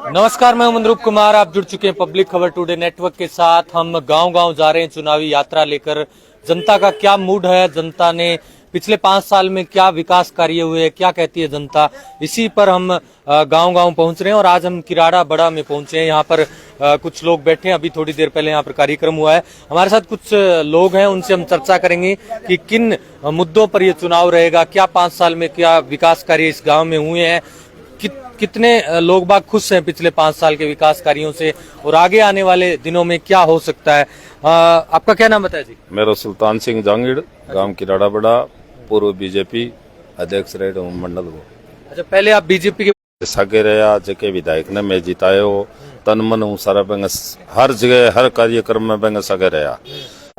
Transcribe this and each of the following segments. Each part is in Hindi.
नमस्कार, मैं मनरूप कुमार। आप जुड़ चुके हैं पब्लिक खबर टुडे नेटवर्क के साथ। हम गांव-गांव जा रहे हैं चुनावी यात्रा लेकर। जनता का क्या मूड है, जनता ने पिछले 5 साल में क्या विकास कार्य हुए, क्या कहती है जनता, इसी पर हम गांव-गांव पहुंच रहे हैं। और आज हम किराड़ा बड़ा में पहुंचे हैं। यहाँ पर कुछ लोग बैठे हैं। अभी थोड़ी देर पहले यहाँ पर कार्यक्रम हुआ है। हमारे साथ कुछ लोग हैं, उनसे हम चर्चा करेंगे कि किन मुद्दों पर ये चुनाव रहेगा, क्या 5 साल में क्या विकास कार्य इस गाँव में हुए हैं, कितने लोग बाग खुश हैं पिछले 5 साल के विकास कार्यों से, और आगे आने वाले दिनों में क्या हो सकता है। आपका क्या नाम बताया जी? मेरा सुल्तान सिंह जांगीड़, गांव किराड़ा बड़ा, पूर्व बीजेपी अध्यक्ष रहे मंडल को। अच्छा, पहले आप बीजेपी के सगे रहा, जके विधायक ने मैं जिताए हो, तन मन हूँ सारा बेंगे, हर जगह हर कार्यक्रम में बेंगे सगे रहा।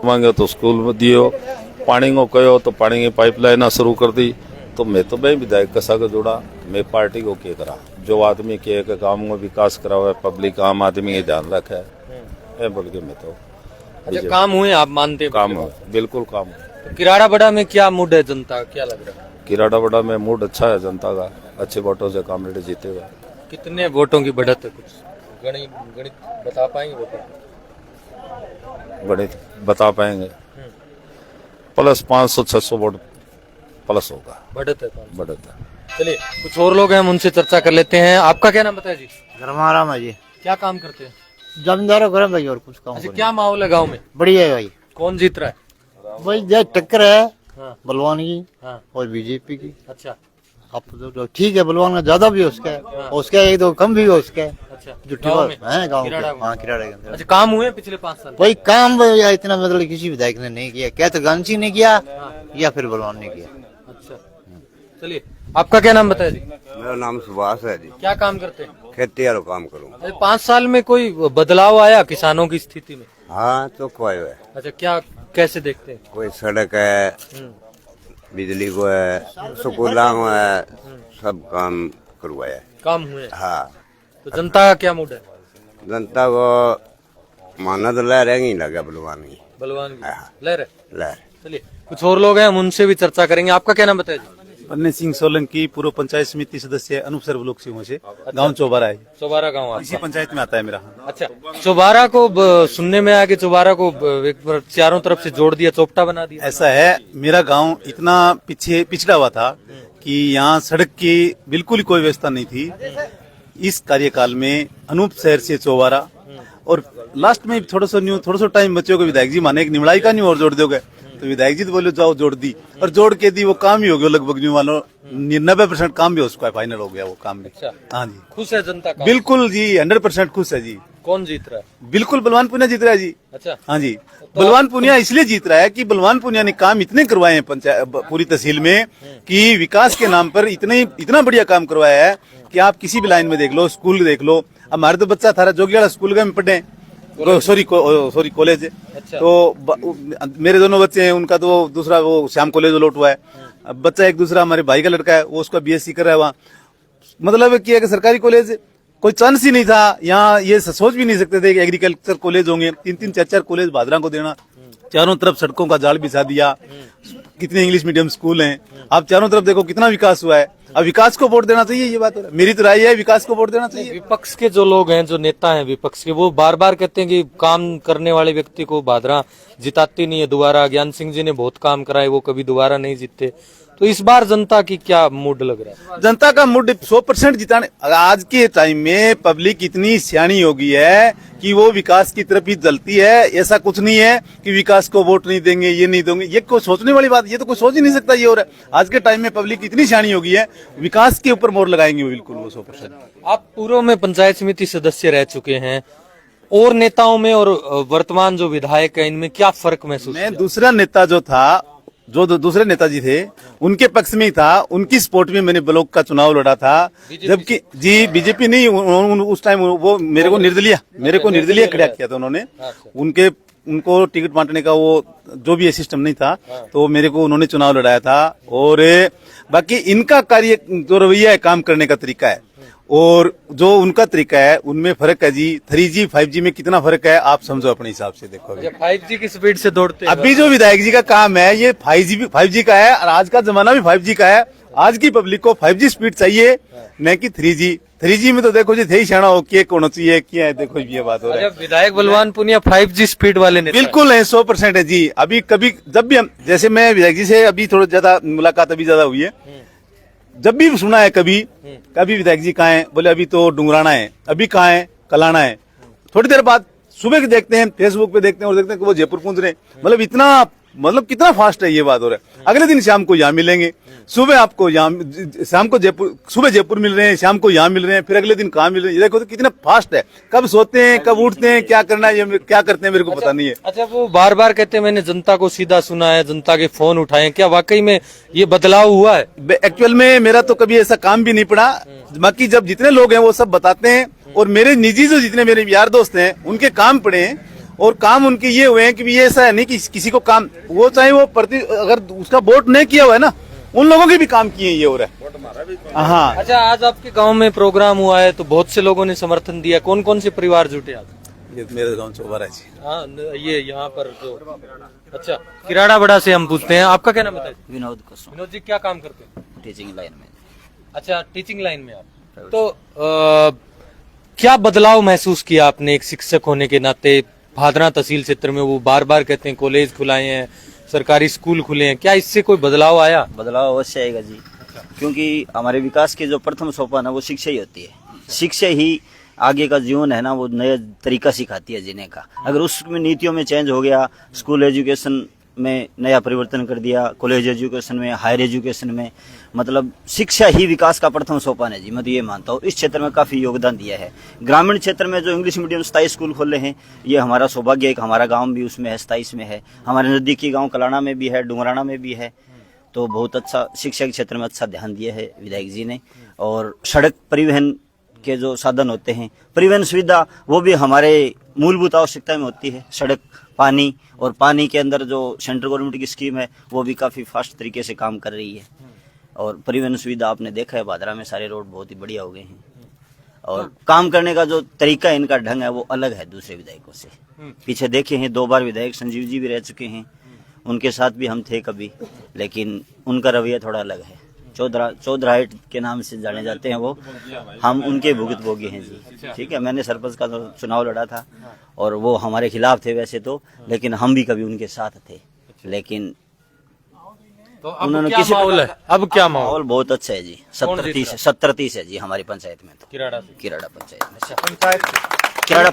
मांगे तो स्कूल में दियो, पानी को कहो तो पानी की पाइपलाइन शुरू कर दी। तो मैं तो भाई विधायक का संग जुड़ा, मैं पार्टी को क्या करा, जो आदमी के गांव में विकास करा हुआ है, पब्लिक आम आदमी के ध्यान रखा है, बोल के मैं तो। अच्छा, काम हुए आप मानते हैं? काम हो, बिल्कुल काम हो। तो किराड़ा बड़ा में क्या मूड है जनता, क्या लग रहा है? किराड़ा बड़ा में मूड अच्छा है जनता का, अच्छे वोटों से कामरेड जीतेगा। कितने वोटों की बढ़त है, कुछ गणित बता पाएंगे? वोटों गणित बता पाएंगे, प्लस 500-600 वोट प्लस होगा, बढ़त है। बढ़त है। चलिए, कुछ और लोग हैं, हम उनसे चर्चा कर लेते हैं। आपका क्या नाम बताया जी? धर्माराम है जी। क्या काम करते हैं? जमींदारों करें भाई, और कुछ काम। अच्छा, क्या माहौल है गाँव में? बढ़िया है भाई। कौन जीत रहा है? भाई जय टक्कर है बलवान की हाँ। और बीजेपी की। अच्छा अब तो ठीक है, बलवान का ज्यादा भी उसका है, उसका एक दो कम भी हो उसका है। अच्छा, जुट्टी गाँव बात में? है गाँव किराड़ा के। हाँ, किराड़ा के अंदर। अच्छा, काम हुए पिछले 5 साल? भाई काम या इतना मतलब किसी विधायक ने नहीं किया, क्या तो गांधी ने किया या फिर बलवान ने किया। अच्छा, चलिए, आपका क्या नाम बताया जी? मेरा नाम सुभाष है जी। क्या काम करते हैं? खेती वाला काम करूँ। 5 साल में कोई बदलाव आया किसानों की स्थिति में? हाँ, तो कोई है। अच्छा, क्या कैसे देखते हैं? कोई सड़क है, बिजली को है, स्कूलों को है, सब काम करवाया है। काम हुए? हाँ। तो जनता का क्या मूड है? जनता को माना तो लहर ही लगा बलवान की। बलवान की हाँ। लहर है। लहर। चलिए, कुछ और लोग हैं, हम उनसे भी चर्चा करेंगे। आपका क्या नाम बताया जी? पन्ने सिंह सोलंकी, पूर्व पंचायत समिति सदस्य, अनूपसर ब्लॉक सिंह से, गांव चौबारा है। चौबारा गांव इसी पंचायत में आता है मेरा। अच्छा, चौबारा को सुनने में आया कि चौबारा को एक बार चारों तरफ से जोड़ दिया, चौपटा बना दिया। ऐसा है, मेरा गांव इतना पिछड़ा हुआ था कि यहाँ सड़क की बिल्कुल ही कोई व्यवस्था नहीं थी। इस कार्यकाल में अनूप शहर से चौबारा, और लास्ट में थोड़ा सा टाइम बच्चों को विधायक जी माने एक निमड़ाई का नहीं और जोड़ दोगे, तो विधायक जी तो बोले जाओ जोड़ दी, और जोड़ के दी, वो काम ही हो गया लगभग। 90% काम भी उसका फाइनल हो गया वो काम भी। हाँ जी, खुश है जनता का? बिल्कुल जी, 100% खुश है जी। कौन जीत रहा है? बिल्कुल बलवान पुनिया जीत रहा है जी। अच्छा, हाँ जी, बलवान पुनिया इसलिए जीत रहा है कि बलवान पुनिया ने काम इतने करवाए हैं पंचायत पूरी तहसील में, कि विकास के नाम पर इतना बढ़िया काम करवाया है कि आप किसी भी लाइन में देख लो, स्कूल देख लो। हमारे तो बच्चा था जोगियाड़ा स्कूल में पढ़े, सॉरी कॉलेज। अच्छा। तो मेरे दोनों बच्चे हैं, उनका तो दूसरा वो श्याम कॉलेज लौट हुआ है। अब बच्चा एक दूसरा हमारे भाई का लड़का है, वो उसका बीएससी कर रहा है वहाँ। मतलब कि सरकारी कॉलेज कोई चांस ही नहीं था यहाँ, ये सोच भी नहीं सकते थे कि एग्रीकल्चर कॉलेज होंगे। 3-3, 4-4 कॉलेज भादरा को देना, चारों तरफ सड़कों का जाल बिछा दिया, कितने इंग्लिश मीडियम स्कूल हैं। आप चारों तरफ देखो कितना विकास हुआ है। अब विकास को वोट देना चाहिए, ये बात है। मेरी तो राय है, विकास को वोट देना चाहिए। विपक्ष के जो लोग हैं, जो नेता हैं विपक्ष के, वो बार बार कहते हैं कि काम करने वाले व्यक्ति को भादरा जिताती नहीं है दोबारा। ज्ञान सिंह जी ने बहुत काम कराए, वो कभी दोबारा नहीं जीते। तो इस बार जनता की क्या मूड लग रहा है? जनता का मूड 100% जिताने। आज के टाइम में पब्लिक इतनी सियानी हो गई है कि वो विकास की तरफ ही जलती है। ऐसा कुछ नहीं है कि विकास को वोट नहीं देंगे, ये नहीं देंगे, ये कोई सोचने वाली बात, ये तो कोई सोच ही नहीं सकता ये। और आज के टाइम में पब्लिक इतनी सियानी हो गई है, विकास के ऊपर मोहर लगाएंगे वो, बिल्कुल वो 100%। आप पूर्व में पंचायत समिति सदस्य रह चुके हैं, और नेताओं में और वर्तमान जो विधायक है, इनमें क्या फर्क महसूस? मैं दूसरा नेता जो था, जो दूसरे नेताजी थे, उनके पक्ष में ही था, उनकी सपोर्ट में मैंने ब्लॉक का चुनाव लड़ा था। जबकि जी बीजेपी नहीं, उस टाइम वो मेरे को निर्दलीय खड़ा किया था उन्होंने। उनको टिकट बांटने का वो जो भी सिस्टम नहीं था, तो मेरे को उन्होंने चुनाव लड़ाया था। और बाकी इनका कार्य जो रवैया है, काम करने का तरीका है, और जो उनका तरीका है, उनमें फर्क है जी। 3G 5G में कितना फर्क है आप समझो अपने हिसाब से। देखो 5G की स्पीड से दौड़ते हैं। अभी जो विधायक जी का काम है, ये 5G का है, और आज का जमाना भी 5G का है। आज की पब्लिक को 5G स्पीड चाहिए, न कि 3G। 3G में तो देखो जी थे ही शाना हो के कौन चाहिए क्या है, देखो ये बात हो रहा है। अच्छा, विधायक बलवान पुनिया 5G स्पीड वाले नेता हैं। बिल्कुल है, 100% है जी। अभी कभी जब भी हम, जैसे मैं विधायक जी से अभी थोड़ा ज्यादा मुलाकात अभी ज्यादा हुई है, जब भी सुना है कभी विधायक जी कहाँ है, बोले अभी तो डुंगराना है, अभी कहाँ है, कलाना है। थोड़ी देर बाद सुबह के देखते हैं, फेसबुक पे देखते हैं और देखते हैं कि वो जयपुर पहुंच रहे हैं। मतलब इतना, मतलब कितना फास्ट है ये बात हो रहा है। अगले दिन शाम को यहाँ मिलेंगे, सुबह आपको यहाँ, शाम को जयपुर, सुबह जयपुर मिल रहे हैं, शाम को यहाँ मिल रहे हैं, फिर अगले दिन कहाँ मिल रहे हैं। ये देखो तो कितना फास्ट है। कब सोते हैं, कब उठते हैं, क्या करना है, ये क्या करते हैं मेरे को पता नहीं है। अच्छा, वो बार बार कहते हैं मैंने जनता को सीधा सुना है, जनता के फोन उठाए, क्या वाकई में ये बदलाव हुआ है? एक्चुअल में मेरा तो कभी ऐसा काम भी नहीं पड़ा, बाकी जब जितने लोग हैं वो सब बताते हैं, और मेरे निजी जो जितने मेरे यार दोस्त हैं उनके काम पड़े हैं, और काम उनके ये हुए हैं कि ये ऐसा है नहीं कि किसी को काम, वो चाहे वो अगर उसका वोट नहीं किया हुआ है ना, उन लोगों के भी काम किए ये हो रहा है। हाँ। अच्छा, आज आपके गांव में प्रोग्राम हुआ है तो बहुत से लोगों ने समर्थन दिया, कौन कौन से परिवार जुटे आज? ये मेरे गाँव चौबारा जी। हाँ, ये यहाँ पर जो, अच्छा, किराड़ा बड़ा से हम पूछते हैं, आपका क्या नाम है? विनोद कुसुम, विनोद जी, क्या काम करते हैं? टीचिंग लाइन में। अच्छा, टीचिंग लाइन में आप तो क्या बदलाव महसूस किया आपने एक शिक्षक होने के नाते? भादरा तहसील क्षेत्र में वो बार बार कहते हैं कॉलेज खुलाए हैं, सरकारी स्कूल खुले हैं, क्या इससे कोई बदलाव आया? बदलाव अवश्य आएगा जी, क्योंकि हमारे विकास के जो प्रथम सोपान है वो शिक्षा ही होती है। शिक्षा ही आगे का जीवन है ना, वो नया तरीका सिखाती है जीने का। अगर उसमें नीतियों में चेंज हो गया, स्कूल एजुकेशन में नया परिवर्तन कर दिया, कॉलेज एजुकेशन में, हायर एजुकेशन में, मतलब शिक्षा ही विकास का प्रथम सोपान है जी। मैं तो ये मानता हूँ, इस क्षेत्र में काफी योगदान दिया है। ग्रामीण क्षेत्र में जो इंग्लिश मीडियम 27 स्कूल खोले हैं, ये हमारा सौभाग्य है। एक हमारा गांव भी उसमें है, 27 में है। हमारे नजदीकी गांव कलाना में भी है, डुंगराना में भी है। तो बहुत अच्छा शिक्षा के क्षेत्र में अच्छा ध्यान दिया है विधायक जी ने। और सड़क परिवहन के जो साधन होते हैं, परिवहन सुविधा, वो भी हमारे मूलभूत आवश्यकता में होती है। सड़क, पानी, और पानी के अंदर जो सेंट्रल गवर्नमेंट की स्कीम है वो भी काफी फास्ट तरीके से काम कर रही है। और परिवहन सुविधा आपने देखा है, भादरा में सारे रोड बहुत ही बढ़िया हो गए हैं। और काम करने का जो तरीका है, इनका ढंग है, वो अलग है दूसरे विधायकों से। पीछे देखे हैं 2 बार विधायक संजीव जी भी रह चुके हैं, उनके साथ भी हम थे कभी, लेकिन उनका रवैया थोड़ा अलग है। चौधराइट के नाम से जाने जाते हैं वो, हम उनके भुगतभोगी हैं जी। ठीक है, मैंने सरपंच का चुनाव लड़ा था और वो हमारे खिलाफ थे वैसे तो, लेकिन हम भी कभी उनके साथ थे। लेकिन तो अब क्या माहौल है? अब क्या माहौल बहुत अच्छा है जी। 70-30 है जी हमारी पंचायत में तो। किराड़ा पंचायत में, किराड़ा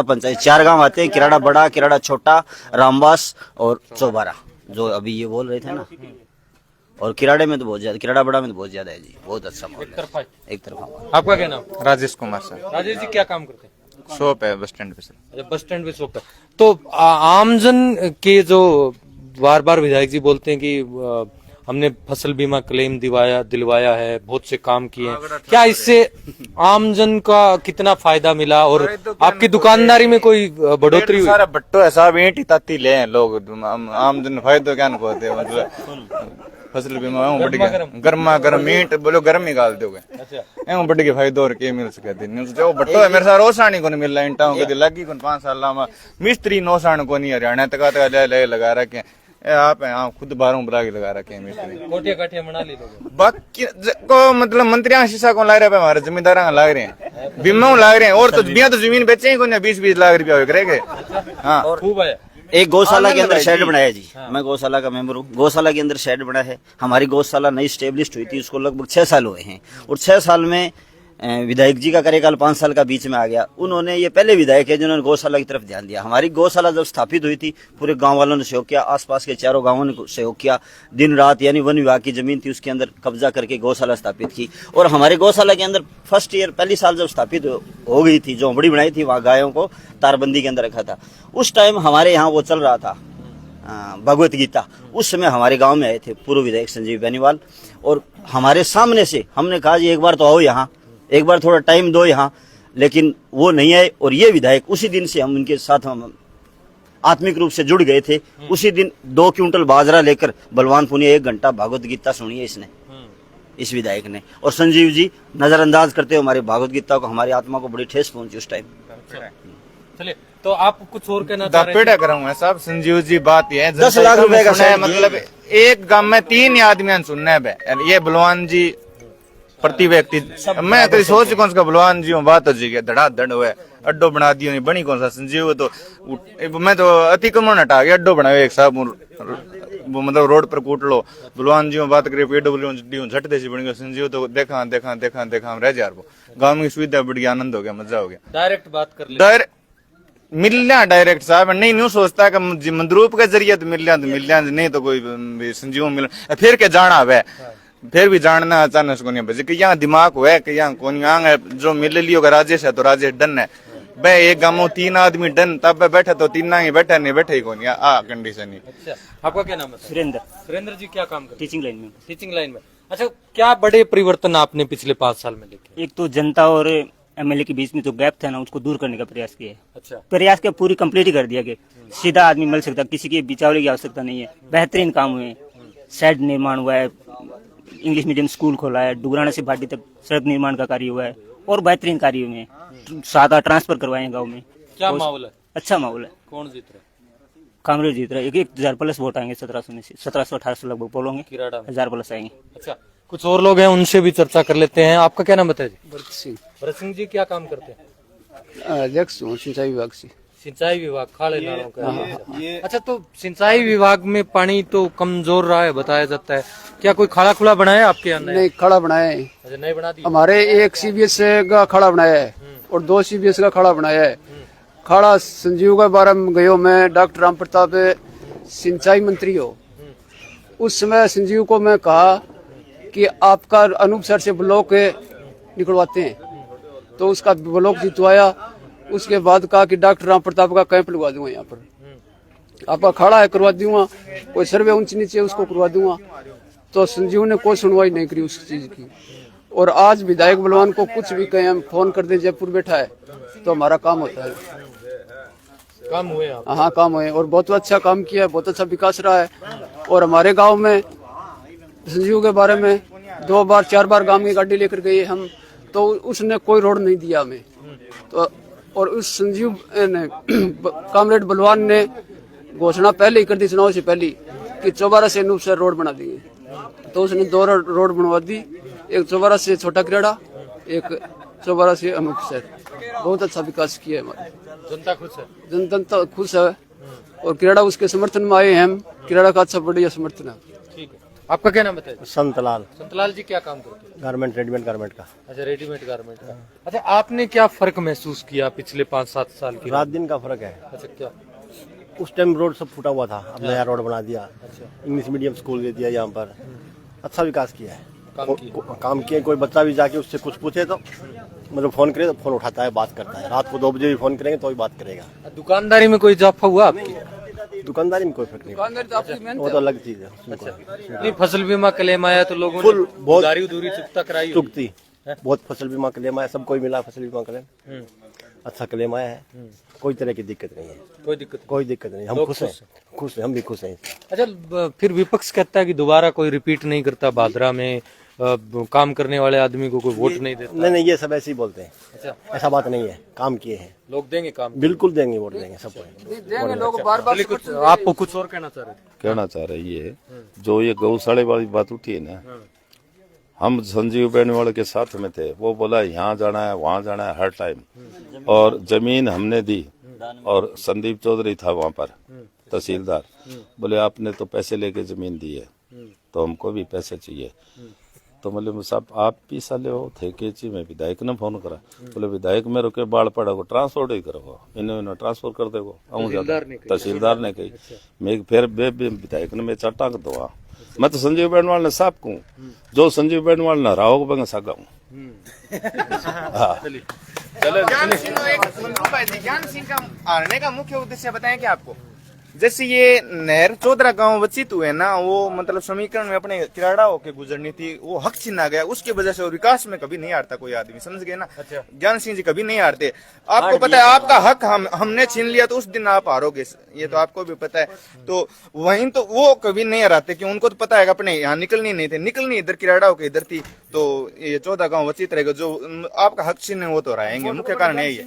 पंचायत 4 गांव आते हैं, किराड़ा बड़ा, किराड़ा छोटा, रामबास और चौबारा, जो अभी ये बोल रहे थे ना। और किराड़े में तो बहुत ज्यादा, किराड़ा बड़ा में तो बहुत ज्यादा है जी। बहुत अच्छा माहौल है, एक तरफा। आपका क्या नाम? राजेश कुमार सर। राजेश जी, क्या काम करते हैं? शॉप है बस स्टैंड पे सर। अच्छा, बस स्टैंड पे शॉप है। तो आमजन के जो बार बार विधायक जी बोलते हैं कि हमने फसल बीमा क्लेम दिलवाया है, बहुत से काम किए हैं, क्या इससे आमजन का कितना फायदा मिला और आपकी दुकानदारी में कोई बढ़ोतरी हुई? सारा बट्टो है साहब, ईंट ताती ले हैं लोग, आमजन फायदा क्या को होते, मतलब फसल बीमा बढ़ गया, गर्मा गर्म ईंट बोलो गर्म ही गाल दोगे। अच्छा, बढ़ गया फायदा और के मिल सके दिन जो बट्टो है मेरे साथ रोसानी को नहीं मिल रहा, ईंटा कभी लगी को 5 साल मिस्त्री नौसाण को नहीं, हरियाणा तक ले लगा रखे आप हैं, आप खुद बारों बुला के लगा रखे हैं मिस्त्री। कोठिया काठिया बना ली लोग बाकी को मतलब मंत्रियों शीशा को ला रहे हैं, हमारे जमींदार लाग रहे हैं, बीमा लाग रहे हैं, और तो बिया तो जमीन बेचे ही को 20-20 लाख रुपया करेंगे। हाँ, खूब है। एक गौशाला के अंदर शेड बनाया जी। मैं गौशाला का मेंबर हूँ। गौशाला के अंदर शेड बना है। हमारी गौशाला नई स्टेब्लिश हुई थी, उसको लगभग 6 साल हुए हैं, और 6 साल में विधायक जी का कार्यकाल 5 साल का बीच में आ गया। उन्होंने, ये पहले विधायक है जिन्होंने गौशाला की तरफ ध्यान दिया। हमारी गौशाला जब स्थापित हुई थी, पूरे गांव वालों ने सहयोग किया, आसपास के 4 गांवों ने सहयोग किया, दिन रात, यानी वन विभाग की जमीन थी उसके अंदर कब्जा करके गौशाला स्थापित की। और हमारे गौशाला के अंदर फर्स्ट ईयर, पहली साल जब स्थापित हो गई थी, झोंपड़ी बनाई थी, वहाँ गायों को तारबंदी के अंदर रखा था। उस टाइम हमारे यहाँ वो चल रहा था भगवत गीता। उस समय हमारे गांव में आए थे पूर्व विधायक संजीव बेनीवाल, और हमारे सामने से हमने कहा जी एक बार तो आओ यहाँ, एक बार थोड़ा टाइम दो यहाँ, लेकिन वो नहीं आए। और ये विधायक, उसी दिन से हम उनके साथ हम आत्मिक रूप से जुड़ गए थे। उसी दिन 2 क्विंटल बाजरा लेकर बलवान पुनिया 1 घंटा भागवत गीता सुनी है इसने, इस विधायक ने। और संजीव जी नजरअंदाज करते हुए हमारी भागवत गीता को, हमारी आत्मा को बड़ी ठेस पहुंची उस टाइम। चलिए, तो आप कुछ और कहना चाह रहे पेड़ा कराऊंगा साहब। संजीव जी बात ये है 10 लाख रुपए का सुना है, शायद मतलब एक गांव में 3 आदमी सुनना है ये बलवान जी प्रति व्यक्ति। मैं तो सोच कौन सा बलवान जी बात हो जी धड़ाधड़ हुआ अड्डो बना दियो नहीं बनी कौन सा संजीव तो मैं तो अतिक्रमण हटा गया अड्डो बनाए एक साहब वो मतलब रोड पर कूट लो बलवान जी बात करे PWD झट देसी बन गया संजीव तो देखा देखा देखा देखा रह जा गाँव की सुविधा बढ़ गया आनंद हो गया मजा हो गया। डायरेक्ट बात कर ले डायरेक्ट मिलना डायरेक्ट साहब नहीं न्यू सोचता कि मंदरूप के जरिए तो मिल जाए नहीं तो कोई संजीव मिल फिर के जाना है फिर भी जानना अचानक को नहीं बचे कि यहाँ दिमाग हुआ है कि यहाँ कौन यहाँ जो मिल लियो राजेश है तो राजेश डन है भाई एक गाँव 3 आदमी डन तब बैठे तो 3 ही बैठे नहीं बैठे ही कौन कंडीशन ही। अच्छा आपका क्या नाम है? सुरेंद्र, सुरेंद्र जी क्या काम करते टीचिंग लाइन में। हैं? टीचिंग लाइन में। अच्छा क्या बड़े परिवर्तन आपने पिछले 5 साल में देखे? एक तो जनता और MLA के बीच में जो गैप था ना उसको दूर करने का प्रयास किया है। अच्छा प्रयास क्या पूरी कंप्लीट ही कर दिया कि सीधा आदमी मिल सकता, किसी के बिचावले की आवश्यकता नहीं है। बेहतरीन काम हुए, शेड निर्माण हुआ है, इंग्लिश मीडियम स्कूल खोला है, डुगराना से भाटी तक सड़क निर्माण का कार्य हुआ है और बेहतरीन कार्य हुए हैं। सादा ट्रांसफर करवाए हैं गाँव में। क्या माहौल है? अच्छा माहौल है। कौन जीत रहा है? कांग्रेस जीत रहा है। 1000 प्लस वोट आएंगे 1700-1800 लगभग बोलोगे किराड़ा में 1000 प्लस आएंगे। अच्छा कुछ और लोग हैं उनसे भी चर्चा कर लेते हैं। आपका क्या नाम बताइए? भरत सिंह जी क्या काम करते हैं? अध्यक्ष हूँ सिंचाई विभाग से। सिंचाई विभाग खाले नालों का। अच्छा तो सिंचाई विभाग में पानी तो कमजोर रहा है बताया जाता है, क्या कोई खाड़ा खुला बनाया आपके यहाँ? नहीं खड़ा बनाया है। अच्छा नहीं बना दी। हमारे एक CBS का खड़ा बनाया है और 2 CBS का खड़ा बनाया है। खड़ा संजीव के बारे में गयो मैं, डॉक्टर राम प्रताप सिंचाई मंत्री हो उस समय संजीव को मैं कहा कि आपका अनूप सर से ब्लॉक निकलवाते हैं तो उसका ब्लॉक जितवाया। उसके बाद कहा कि डॉक्टर राम प्रताप का कैंप लगवा दूंगा यहाँ पर, आपका खड़ा है करवा दूंगा, कोई सर्वे ऊंच नीचे उसको करवा दूंगा। तो संजीव ने कोई सुनवाई नहीं करी उस चीज की। और आज विधायक बलवान को कुछ भी कहें, हम फोन कर दे जयपुर बैठा है तो हमारा काम होता है। काम हुए आप? हाँ काम हुए और बहुत अच्छा काम किया है, बहुत अच्छा विकास रहा है। और हमारे गांव में संजीव के बारे में 2 बार 4 बार गांव की गाड़ी लेकर गए हम तो उसने कोई रोड नहीं दिया हमें। तो और उस संजीव ने कामरेड बलवान ने घोषणा पहले ही कर दी चुनाव से पहले कि 54 से अनूप सर रोड बना दिए। तो उसने 2 रोड बनवा दी, एक 54 से छोटा किराड़ा, एक 54 से अनूप सर। बहुत अच्छा विकास किया है हमारे। जनता खुश है? जनता खुश है और किराड़ा उसके समर्थन में आए हैं हम। किराड़ा का अच्छा बढ़िया समर्थन है। ठीक है आपका क्या नाम बताइए? संतलाल, संतलाल जी क्या काम करते हैं? गारमेंट, रेडीमेड गारमेंट का। अच्छा रेडीमेड गारमेंट का। अच्छा आपने क्या फर्क महसूस किया पिछले 5-7 साल की? रात दिन का फर्क है। अच्छा क्या? उस टाइम रोड सब फूटा हुआ था, अब नया रोड बना दिया। इंग्लिश मीडियम स्कूल दे दिया यहाँ पर, अच्छा विकास किया है। काम किए। कोई बच्चा भी जाके उससे कुछ पूछे तो मतलब फोन करे तो फोन उठाता है, बात करता है। रात को 2 बजे भी फोन करेंगे तो भी बात करेगा। दुकानदारी में कोई इजाफा हुआ आपकी? दुकानदारी में कोई फर्क नहीं, वो तो अलग चीज है। नहीं फसल बीमा क्लेम आया तो लोगों फुल ने बहुत उधारी उधूरी चुकता कराई? चुकती बहुत फसल बीमा क्लेम आया, सबको ही मिला फसल बीमा क्लेम। अच्छा क्लेम आया है, कोई तरह की दिक्कत नहीं है। कोई दिक्कत नहीं, हम खुश हैं, हम भी खुश हैं। अच्छा फिर विपक्ष कहता है कि दोबारा कोई रिपीट नहीं करता, भादरा में काम करने वाले आदमी को कोई वोट नहीं देता। नहीं, ये सब ऐसे ही बोलते हैं। अच्छा ऐसा बात नहीं है, काम किए हैं लोग देंगे काम? बिल्कुल देंगे, वोट देंगे, सबको देंगे लोग बार-बार। कुछ आपको कुछ और कहना चाह रहे थे? कहना चाह रही है जो ये गौशाले वाली बात उठी है ना, हम संजीव बेनीवाल के साथ में थे। वो बोला यहाँ जाना है वहाँ जाना है हर टाइम, और जमीन हमने दी और संदीप चौधरी था वहाँ पर तहसीलदार, बोले आपने तो पैसे लेके जमीन दी है तो हमको भी पैसे चाहिए। तो बोले साहब आप भी साले हो थे केची में विधायक ने फोन करा, बोले विधायक में रुके बाढ़ पड़ा को ट्रांसफर ही करो, इन्हें ट्रांसफर कर देगो। तहसीलदार ने कही मैं फिर विधायक ने मैं चटा कर दो। मैं तो संजीव बेनीवाल ने साफ कहूँ, जो संजीव बेनीवाल न रहा होगा मैं सागा हूँ। ज्ञान सिंह का आने का मुख्य उद्देश्य बताएं क्या आपको? जैसे ये नहर चौधरा गांव वचित हुए ना, वो मतलब समीकरण में अपने किराड़ा होके गुजरनी थी, वो हक छीना गया उसके वजह से। और विकास में कभी नहीं हारता कोई आदमी, समझ गए ना? अच्छा। ज्ञान सिंह जी कभी नहीं हारते। आपको पता है आपका हक हमने छीन लिया तो उस दिन आप हारोगे, ये तो आपको भी पता है। तो वहीं तो वो कभी नहीं हराते क्यों, उनको तो पता है अपने यहाँ निकलनी नहीं थे, निकलनी इधर किराड़ा होके इधर थी, तो ये 14 गाँव वचित रहेगा। जो आपका हक छीने वो तो हराएंगे, मुख्य कारण है ये।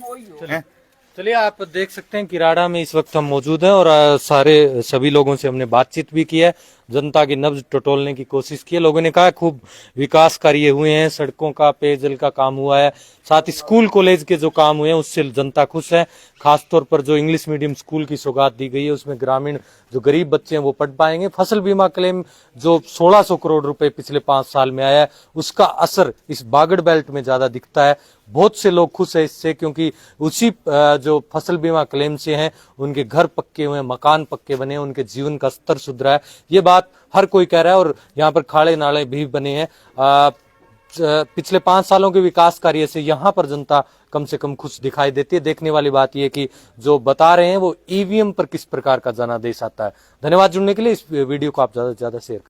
चलिए, आप देख सकते हैं किराड़ा में इस वक्त हम मौजूद हैं और सभी लोगों से हमने बातचीत भी की है, जनता की नब्ज टटोलने की कोशिश की है। लोगों ने कहा खूब विकास कार्य हुए हैं, सड़कों का, पेयजल का काम हुआ है, साथ ही स्कूल कॉलेज के जो काम हुए हैं उससे जनता खुश है। खासतौर पर जो इंग्लिश मीडियम स्कूल की सौगात दी गई है उसमें ग्रामीण जो गरीब बच्चे हैं वो पढ़ पाएंगे। फसल बीमा क्लेम जो 1600 करोड़ रुपए पिछले 5 साल में आया है उसका असर इस बागड़ बेल्ट में ज्यादा दिखता है। बहुत से लोग खुश है इससे, क्योंकि उसी जो फसल बीमा क्लेम से हैं उनके घर पक्के हुए, मकान पक्के बने, उनके जीवन का स्तर सुधरा है। ये बात हर कोई कह रहा है और यहाँ पर खाड़े नाले भी बने हैं। पिछले 5 सालों के विकास कार्य से यहाँ पर जनता कम से कम खुश दिखाई देती है। देखने वाली बात यह कि जो बता रहे हैं वो ईवीएम पर किस प्रकार का जनादेश आता है। धन्यवाद जुड़ने के लिए। इस वीडियो को आप ज्यादा से ज्यादा शेयर करें।